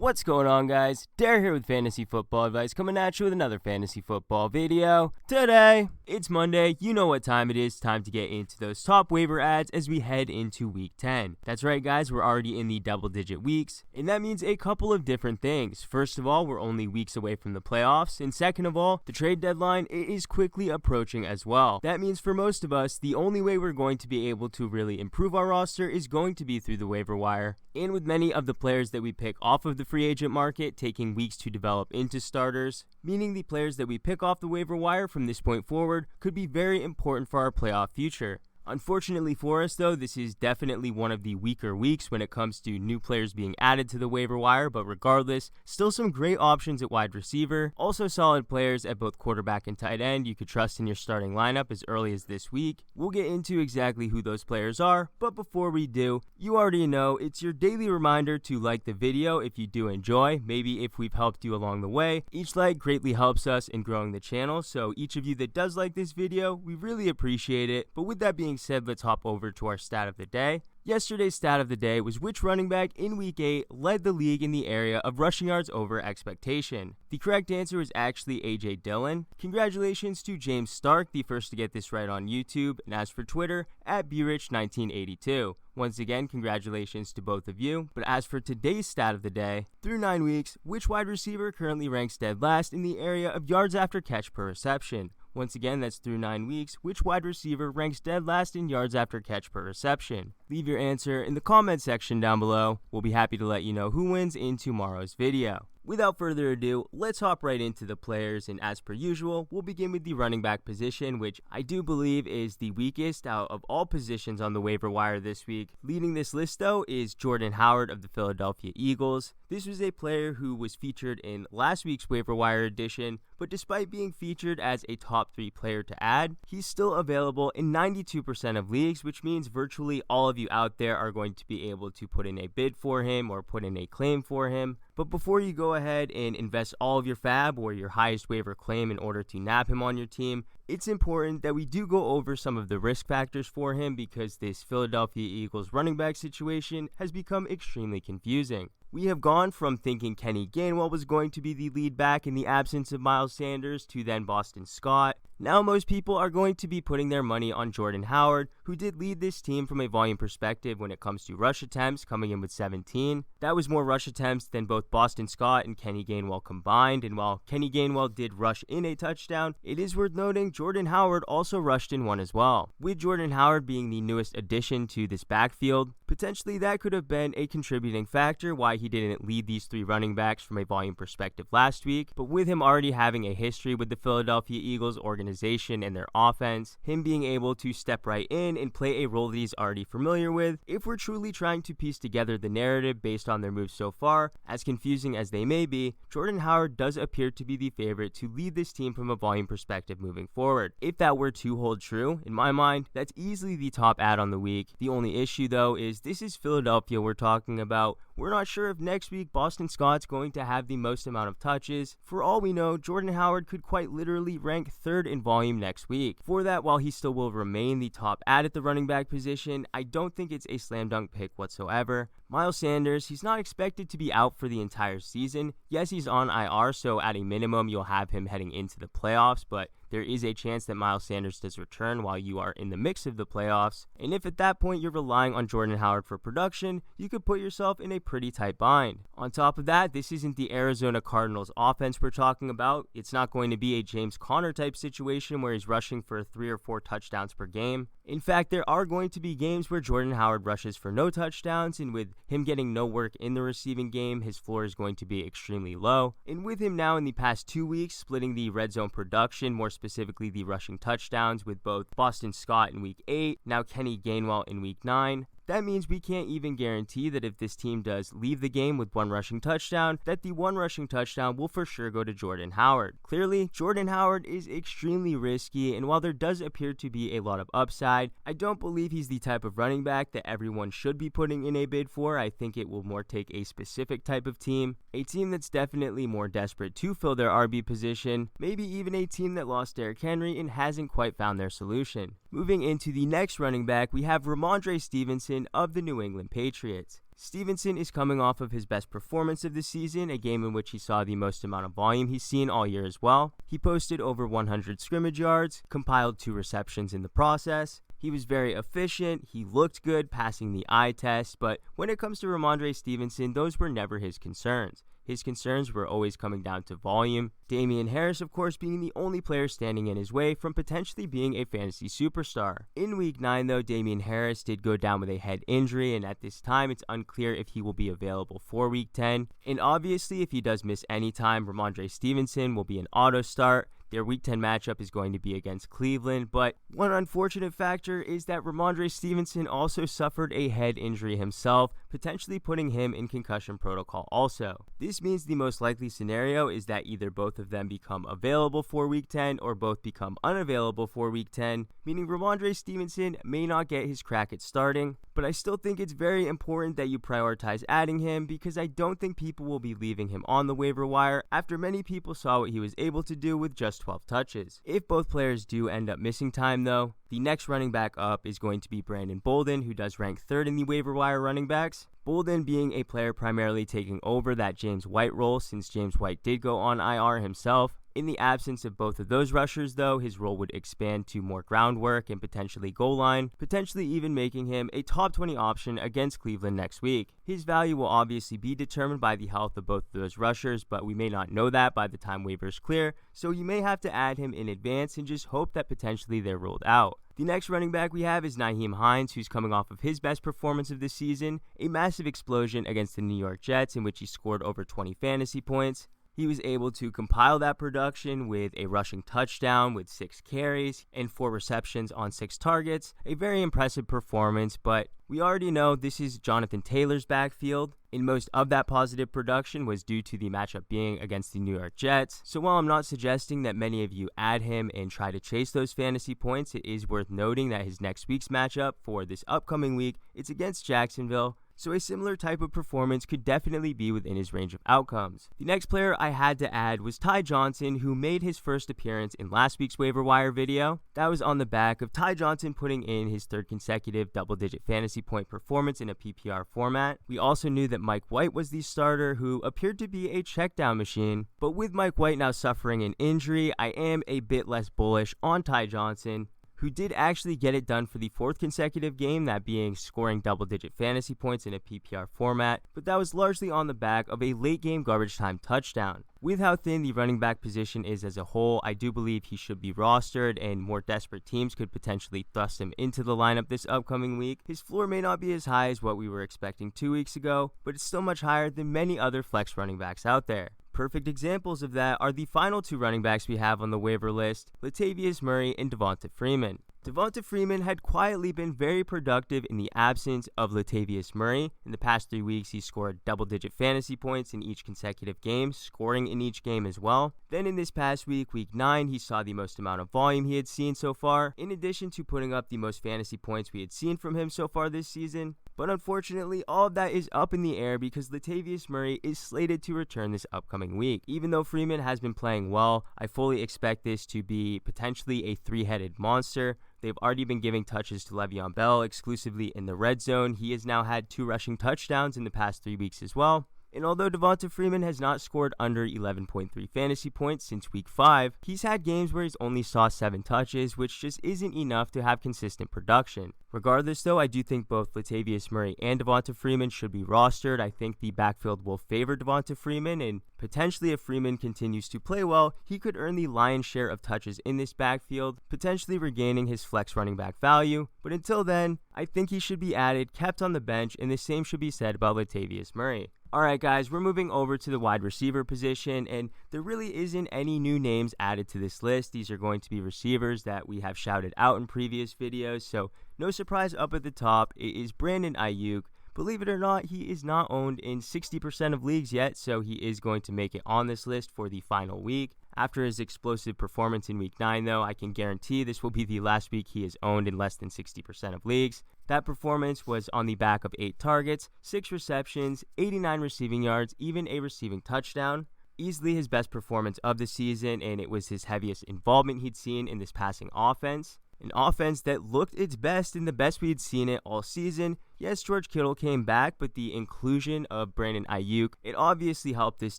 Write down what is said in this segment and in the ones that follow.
What's going on, guys? Dare here with Fantasy Football Advice, coming at you with another fantasy football video. Today, it's Monday, you know what time it is, time to get into those top waiver ads as we head into week 10. That's right, guys, we're already in the double-digit weeks, and that means a couple of different things. First of all, we're only weeks away from the playoffs, and second of all, the trade deadline is quickly approaching as well. That means for most of us, the only way we're going to be able to really improve our roster is going to be through the waiver wire, and with many of the players that we pick off of the free agent market taking weeks to develop into starters, meaning the players that we pick off the waiver wire from this point forward could be very important for our playoff future. Unfortunately for us though, this is definitely one of the weaker weeks when it comes to new players being added to the waiver wire, but regardless, still some great options at wide receiver. Also solid players at both quarterback and tight end you could trust in your starting lineup as early as this week. We'll get into exactly who those players are, but before we do, you already know it's your daily reminder to like the video if you do enjoy, maybe if we've helped you along the way. Each like greatly helps us in growing the channel, so each of you that does like this video, we really appreciate it. But with that being said, let's hop over to our stat of the day. Yesterday's stat of the day was which running back in week 8 led the league in the area of rushing yards over expectation. The correct answer was actually AJ Dillon. Congratulations to James Stark, the first to get this right on YouTube, and as for Twitter, at BRich1982. Once again, congratulations to both of you. But as for today's stat of the day, through 9 weeks, which wide receiver currently ranks dead last in the area of yards after catch per reception? Once again, that's through 9 weeks, which wide receiver ranks dead last in yards after catch per reception? Leave your answer in the comment section down below. We'll be happy to let you know who wins in tomorrow's video. Without further ado, let's hop right into the players, and as per usual, we'll begin with the running back position, which I do believe is the weakest out of all positions on the waiver wire this week. Leading this list though is Jordan Howard of the Philadelphia Eagles. This was a player who was featured in last week's waiver wire edition, but despite being featured as a top 3 player to add, he's still available in 92% of leagues, which means virtually all of you out there are going to be able to put in a bid for him or put in a claim for him. But before you go ahead and invest all of your fab or your highest waiver claim in order to nab him on your team, it's important that we do go over some of the risk factors for him because this Philadelphia Eagles running back situation has become extremely confusing. We have gone from thinking Kenny Gainwell was going to be the lead back in the absence of Miles Sanders to then Boston Scott. Now most people are going to be putting their money on Jordan Howard, who did lead this team from a volume perspective when it comes to rush attempts, coming in with 17. That was more rush attempts than both Boston Scott and Kenny Gainwell combined, and while Kenny Gainwell did rush in a touchdown, it is worth noting Jordan Howard also rushed in one as well. With Jordan Howard being the newest addition to this backfield, potentially that could have been a contributing factor why he didn't lead these 3 running backs from a volume perspective last week, but with him already having a history with the Philadelphia Eagles organization and their offense, him being able to step right in and play a role that he's already familiar with, if we're truly trying to piece together the narrative based on their moves so far, as confusing as they may be, Jordan Howard does appear to be the favorite to lead this team from a volume perspective moving forward. If that were to hold true, in my mind, that's easily the top ad on the week. The only issue though is this is Philadelphia we're talking about. We're not sure if next week Boston Scott's going to have the most amount of touches. For all we know, Jordan Howard could quite literally rank 3rd in volume next week. For that, while he still will remain the top ad at the running back position, I don't think it's a slam dunk pick whatsoever. Miles Sanders, he's not expected to be out for the entire season. Yes, he's on IR, so at a minimum, you'll have him heading into the playoffs, but there is a chance that Miles Sanders does return while you are in the mix of the playoffs. And if at that point you're relying on Jordan Howard for production, you could put yourself in a pretty tight bind. On top of that, this isn't the Arizona Cardinals offense we're talking about. It's not going to be a James Conner type situation where he's rushing for 3 or 4 touchdowns per game. In fact, there are going to be games where Jordan Howard rushes for no touchdowns, and with him getting no work in the receiving game, his floor is going to be extremely low. And with him now in the past 2 weeks splitting the red zone production, more specifically the rushing touchdowns with both Boston Scott in week 8, now Kenny Gainwell in week 9, that means we can't even guarantee that if this team does leave the game with 1 rushing touchdown, that the 1 rushing touchdown will for sure go to Jordan Howard. Clearly, Jordan Howard is extremely risky, and while there does appear to be a lot of upside, I don't believe he's the type of running back that everyone should be putting in a bid for. I think it will more take a specific type of team, a team that's definitely more desperate to fill their RB position, maybe even a team that lost Derrick Henry and hasn't quite found their solution. Moving into the next running back, we have Rhamondre Stevenson of the New England Patriots. Stevenson is coming off of his best performance of the season, a game in which he saw the most amount of volume he's seen all year as well. He posted over 100 scrimmage yards, compiled 2 receptions in the process. He was very efficient, he looked good passing the eye test, but when it comes to Rhamondre Stevenson, those were never his concerns. His concerns were always coming down to volume. Damien Harris, of course, being the only player standing in his way from potentially being a fantasy superstar. In Week 9, though, Damien Harris did go down with a head injury, and at this time, it's unclear if he will be available for Week 10. And obviously, if he does miss any time, Rhamondre Stevenson will be an auto start. Their Week 10 matchup is going to be against Cleveland, but one unfortunate factor is that Rhamondre Stevenson also suffered a head injury himself, potentially putting him in concussion protocol also. This means the most likely scenario is that either both of them become available for Week 10 or both become unavailable for Week 10, meaning Rhamondre Stevenson may not get his crack at starting, but I still think it's very important that you prioritize adding him because I don't think people will be leaving him on the waiver wire after many people saw what he was able to do with just 12 touches. If both players do end up missing time though, the next running back up is going to be Brandon Bolden, who does rank 3rd in the waiver wire running backs. Bolden being a player primarily taking over that James White role since James White did go on IR himself. In the absence of both of those rushers though, his role would expand to more groundwork and potentially goal line, potentially even making him a top 20 option against Cleveland next week. His value will obviously be determined by the health of both of those rushers, but we may not know that by the time waivers clear, so you may have to add him in advance and just hope that potentially they're ruled out. The next running back we have is Nyheim Hines, who's coming off of his best performance of the season, a massive explosion against the New York Jets in which he scored over 20 fantasy points. He was able to compile that production with a rushing touchdown with 6 carries and 4 receptions on 6 targets. A very impressive performance, but we already know this is Jonathan Taylor's backfield, and most of that positive production was due to the matchup being against the New York Jets. So while I'm not suggesting that many of you add him and try to chase those fantasy points, it is worth noting that his next week's matchup for this upcoming week, it's against Jacksonville. So a similar type of performance could definitely be within his range of outcomes. The next player I had to add was Ty Johnson, who made his first appearance in last week's waiver wire video. That was on the back of Ty Johnson putting in his 3rd consecutive double-digit fantasy point performance in a PPR format. We also knew that Mike White was the starter, who appeared to be a checkdown machine. But with Mike White now suffering an injury, I am a bit less bullish on Ty Johnson, who did actually get it done for the 4th consecutive game, that being scoring double-digit fantasy points in a PPR format, but that was largely on the back of a late-game garbage time touchdown. With how thin the running back position is as a whole, I do believe he should be rostered, and more desperate teams could potentially thrust him into the lineup this upcoming week. His floor may not be as high as what we were expecting 2 weeks ago, but it's still much higher than many other flex running backs out there. Perfect examples of that are the final 2 running backs we have on the waiver list, Latavius Murray and Devonta Freeman. Devonta Freeman had quietly been very productive in the absence of Latavius Murray. In the past 3 weeks, he scored double-digit fantasy points in each consecutive game, scoring in each game as well. Then in this past week, Week 9, he saw the most amount of volume he had seen so far, in addition to putting up the most fantasy points we had seen from him so far this season. But unfortunately, all of that is up in the air because Latavius Murray is slated to return this upcoming week. Even though Freeman has been playing well, I fully expect this to be potentially a 3-headed monster. They've already been giving touches to Le'Veon Bell exclusively in the red zone. He has now had 2 rushing touchdowns in the past 3 weeks as well. And although Devonta Freeman has not scored under 11.3 fantasy points since Week 5, he's had games where he's only saw 7 touches, which just isn't enough to have consistent production. Regardless though, I do think both Latavius Murray and Devonta Freeman should be rostered. I think the backfield will favor Devonta Freeman, and potentially if Freeman continues to play well, he could earn the lion's share of touches in this backfield, potentially regaining his flex running back value. But until then, I think he should be added, kept on the bench, and the same should be said about Latavius Murray. Alright guys, we're moving over to the wide receiver position, and there really isn't any new names added to this list. These are going to be receivers that we have shouted out in previous videos, so no surprise up at the top, it is Brandon Aiyuk. Believe it or not, he is not owned in 60% of leagues yet, so he is going to make it on this list for the final week. After his explosive performance in Week 9 though, I can guarantee this will be the last week he is owned in less than 60% of leagues. That performance was on the back of 8 targets, 6 receptions, 89 receiving yards, even a receiving touchdown. Easily his best performance of the season, and it was his heaviest involvement he'd seen in this passing offense. An offense that looked its best and the best we'd seen it all season. Yes, George Kittle came back, but the inclusion of Brandon Aiyuk, it obviously helped this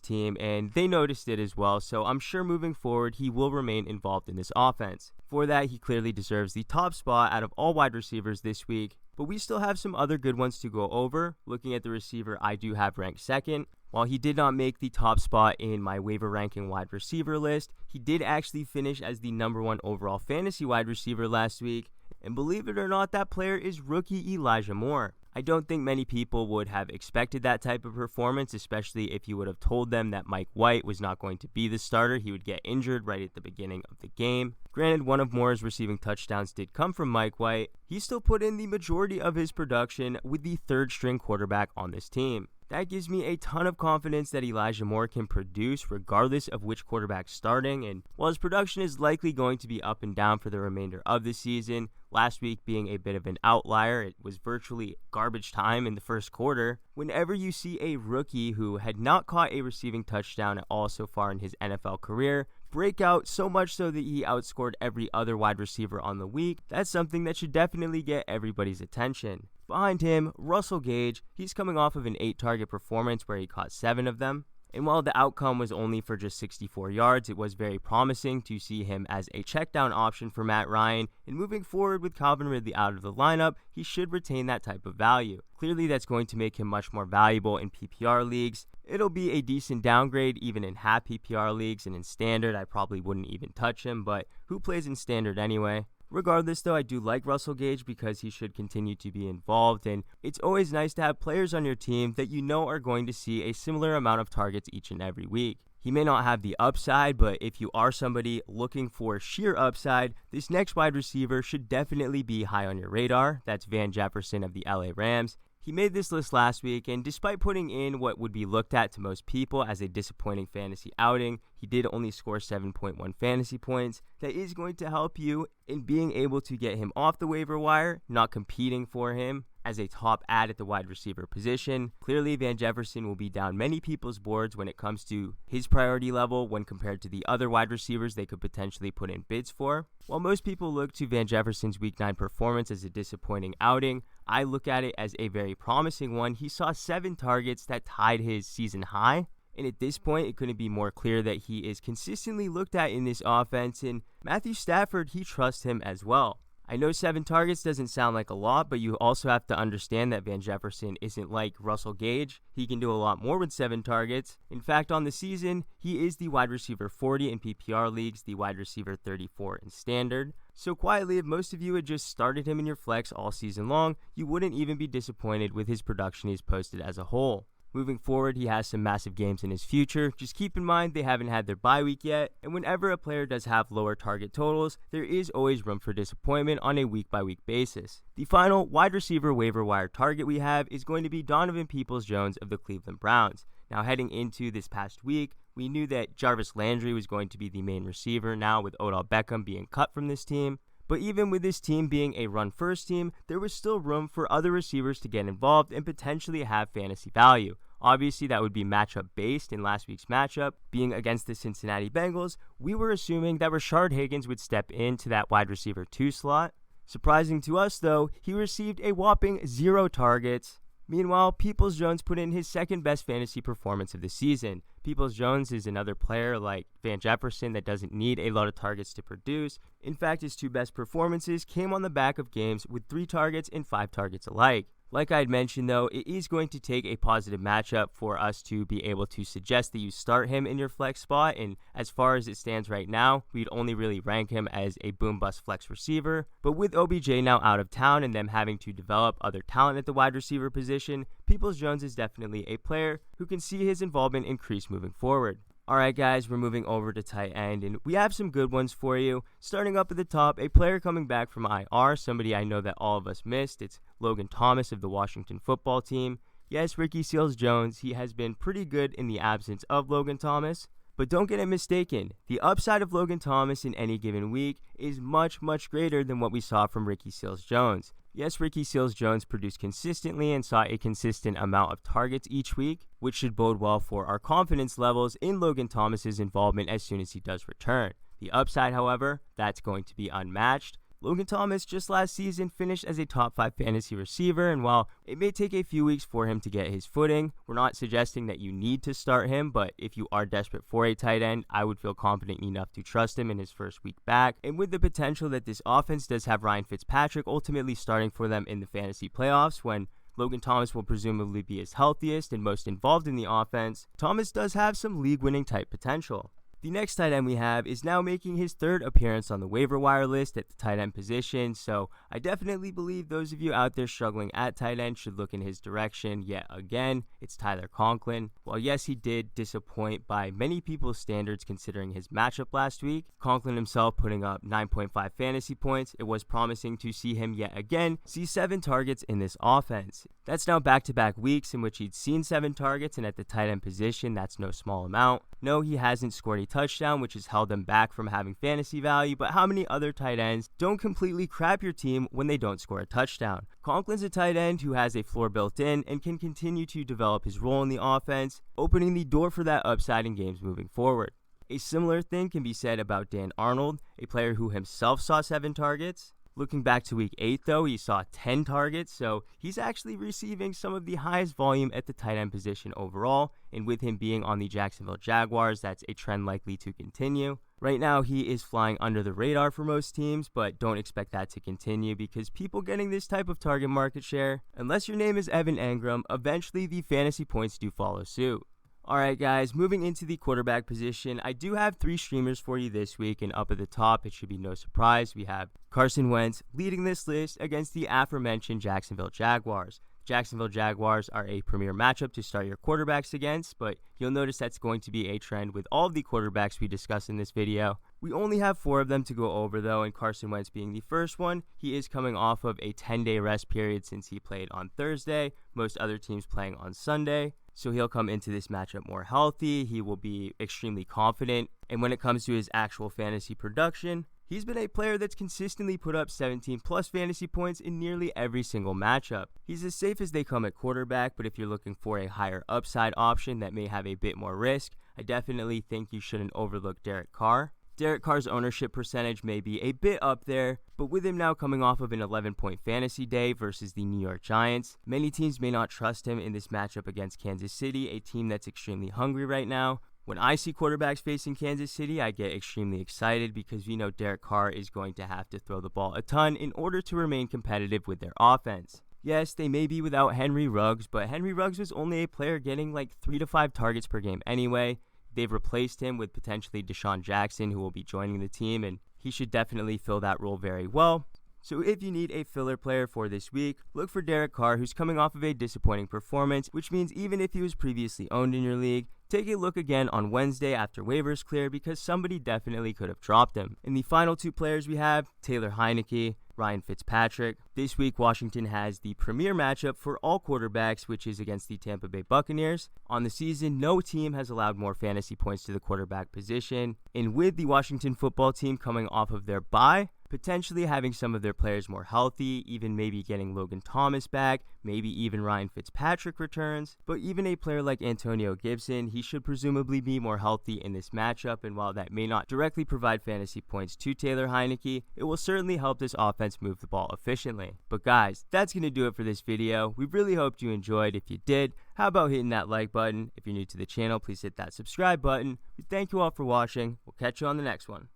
team, and they noticed it as well, so I'm sure moving forward he will remain involved in this offense. For that, he clearly deserves the top spot out of all wide receivers this week, but we still have some other good ones to go over. Looking at the receiver I do have ranked second. While he did not make the top spot in my waiver ranking wide receiver list, he did actually finish as the #1 overall fantasy wide receiver last week. And believe it or not, that player is rookie Elijah Moore. I don't think many people would have expected that type of performance, especially if you would have told them that Mike White was not going to be the starter. He would get injured right at the beginning of the game. Granted, one of Moore's receiving touchdowns did come from Mike White. He still put in the majority of his production with the third string quarterback on this team. That gives me a ton of confidence that Elijah Moore can produce regardless of which quarterback's starting, and while his production is likely going to be up and down for the remainder of the season, last week being a bit of an outlier, it was virtually garbage time in the first quarter. Whenever you see a rookie who had not caught a receiving touchdown at all so far in his NFL career break out so much so that he outscored every other wide receiver on the week, that's something that should definitely get everybody's attention. Behind him, Russell Gage, he's coming off of an 8-target performance where he caught 7 of them. And while the outcome was only for just 64 yards, it was very promising to see him as a checkdown option for Matt Ryan. And moving forward with Calvin Ridley out of the lineup, he should retain that type of value. Clearly, that's going to make him much more valuable in PPR leagues. It'll be a decent downgrade even in half PPR leagues, and in standard, I probably wouldn't even touch him, but who plays in standard anyway? Regardless, though, I do like Russell Gage because he should continue to be involved, and it's always nice to have players on your team that you know are going to see a similar amount of targets each and every week. He may not have the upside, but if you are somebody looking for sheer upside, this next wide receiver should definitely be high on your radar. That's Van Jefferson of the LA Rams. He made this list last week, and despite putting in what would be looked at to most people as a disappointing fantasy outing, he did only score 7.1 fantasy points. That is going to help you in being able to get him off the waiver wire, not competing for him as a top ad at the wide receiver position. Clearly, Van Jefferson will be down many people's boards when it comes to his priority level when compared to the other wide receivers they could potentially put in bids for. While most people look to Van Jefferson's Week 9 performance as a disappointing outing, I look at it as a very promising one. He saw 7 targets that tied his season high. And at this point, it couldn't be more clear that he is consistently looked at in this offense. And Matthew Stafford, he trusts him as well. I know 7 targets doesn't sound like a lot, but you also have to understand that Van Jefferson isn't like Russell Gage. He can do a lot more with 7 targets. In fact, on the season, he is the wide receiver 40 in PPR leagues, the wide receiver 34 in standard. So quietly, if most of you had just started him in your flex all season long, you wouldn't even be disappointed with his production he's posted as a whole. Moving forward, he has some massive games in his future. Just keep in mind they haven't had their bye week yet, and whenever a player does have lower target totals, there is always room for disappointment on a week-by-week basis. The final wide receiver waiver wire target we have is going to be Donovan Peoples-Jones of the Cleveland Browns. Now, heading into this past week, we knew that Jarvis Landry was going to be the main receiver now with Odell Beckham being cut from this team. But even with this team being a run-first team, there was still room for other receivers to get involved and potentially have fantasy value. Obviously, that would be matchup-based. In last week's matchup, being against the Cincinnati Bengals, we were assuming that Rashard Higgins would step into that wide receiver 2 slot. Surprising to us, though, he received a whopping 0 targets. Meanwhile, Peoples-Jones put in his second best fantasy performance of the season. Peoples-Jones is another player like Van Jefferson that doesn't need a lot of targets to produce. In fact, his 2 best performances came on the back of games with 3 targets and 5 targets alike. Like I had mentioned, though, it is going to take a positive matchup for us to be able to suggest that you start him in your flex spot, and as far as it stands right now, we'd only really rank him as a boom-bust flex receiver. But with OBJ now out of town and them having to develop other talent at the wide receiver position, Peoples-Jones is definitely a player who can see his involvement increase moving forward. Alright guys, we're moving over to tight end, and we have some good ones for you. Starting up at the top, a player coming back from IR, somebody I know that all of us missed. It's Logan Thomas of the Washington football team. Yes, Ricky Seals-Jones, he has been pretty good in the absence of Logan Thomas. But don't get it mistaken, the upside of Logan Thomas in any given week is much, much greater than what we saw from Ricky Seals-Jones. Yes, Ricky Seals-Jones produced consistently and saw a consistent amount of targets each week, which should bode well for our confidence levels in Logan Thomas's involvement as soon as he does return. The upside, however, that's going to be unmatched. Logan Thomas just last season finished as a top 5 fantasy receiver, and while it may take a few weeks for him to get his footing, we're not suggesting that you need to start him, but if you are desperate for a tight end, I would feel confident enough to trust him in his first week back. And with the potential that this offense does have Ryan Fitzpatrick ultimately starting for them in the fantasy playoffs when Logan Thomas will presumably be his healthiest and most involved in the offense, Thomas does have some league-winning type potential. The next tight end we have is now making his 3rd appearance on the waiver wire list at the tight end position, so I definitely believe those of you out there struggling at tight end should look in his direction yet again. It's Tyler Conklin. While yes, he did disappoint by many people's standards considering his matchup last week, Conklin himself putting up 9.5 fantasy points, it was promising to see him yet again see 7 targets in this offense. That's now back-to-back weeks in which he'd seen 7 targets, and at the tight end position, that's no small amount. No, he hasn't scored a touchdown, which has held him back from having fantasy value, but how many other tight ends don't completely crap your team when they don't score a touchdown? Conklin's a tight end who has a floor built in and can continue to develop his role in the offense, opening the door for that upside in games moving forward. A similar thing can be said about Dan Arnold, a player who himself saw 7 targets. Looking back to week 8 though, he saw 10 targets, so he's actually receiving some of the highest volume at the tight end position overall, and with him being on the Jacksonville Jaguars, that's a trend likely to continue. Right now, he is flying under the radar for most teams, but don't expect that to continue because people getting this type of target market share, unless your name is Evan Engram, eventually the fantasy points do follow suit. Alright guys, moving into the quarterback position, I do have 3 streamers for you this week, and up at the top, it should be no surprise, we have Carson Wentz leading this list against the aforementioned Jacksonville Jaguars. Jacksonville Jaguars are a premier matchup to start your quarterbacks against, but you'll notice that's going to be a trend with all of the quarterbacks we discuss in this video. We only have 4 of them to go over though, and Carson Wentz being the first one. He is coming off of a 10-day rest period since he played on Thursday, most other teams playing on Sunday. So he'll come into this matchup more healthy, he will be extremely confident, and when it comes to his actual fantasy production, he's been a player that's consistently put up 17 plus fantasy points in nearly every single matchup. He's as safe as they come at quarterback, but if you're looking for a higher upside option that may have a bit more risk, I definitely think you shouldn't overlook Derek Carr. Derek Carr's ownership percentage may be a bit up there, but with him now coming off of an 11-point fantasy day versus the New York Giants, many teams may not trust him in this matchup against Kansas City, a team that's extremely hungry right now. When I see quarterbacks facing Kansas City, I get extremely excited because we know Derek Carr is going to have to throw the ball a ton in order to remain competitive with their offense. Yes, they may be without Henry Ruggs, but Henry Ruggs was only a player getting like 3 to 5 targets per game anyway. They've replaced him with potentially Deshaun Jackson, who will be joining the team, and he should definitely fill that role very well. So if you need a filler player for this week, look for Derek Carr, who's coming off of a disappointing performance, which means even if he was previously owned in your league, take a look again on Wednesday after waivers clear because somebody definitely could have dropped him. And the final 2 players we have, Taylor Heinicke, Ryan Fitzpatrick. This week, Washington has the premier matchup for all quarterbacks, which is against the Tampa Bay Buccaneers. On the season, no team has allowed more fantasy points to the quarterback position. And with the Washington football team coming off of their bye, potentially having some of their players more healthy, even maybe getting Logan Thomas back, maybe even Ryan Fitzpatrick returns. But even a player like Antonio Gibson, he should presumably be more healthy in this matchup, and while that may not directly provide fantasy points to Taylor Heinicke, it will certainly help this offense move the ball efficiently. But guys, that's going to do it for this video. We really hoped you enjoyed. If you did, how about hitting that like button? If you're new to the channel, please hit that subscribe button. We thank you all for watching. We'll catch you on the next one.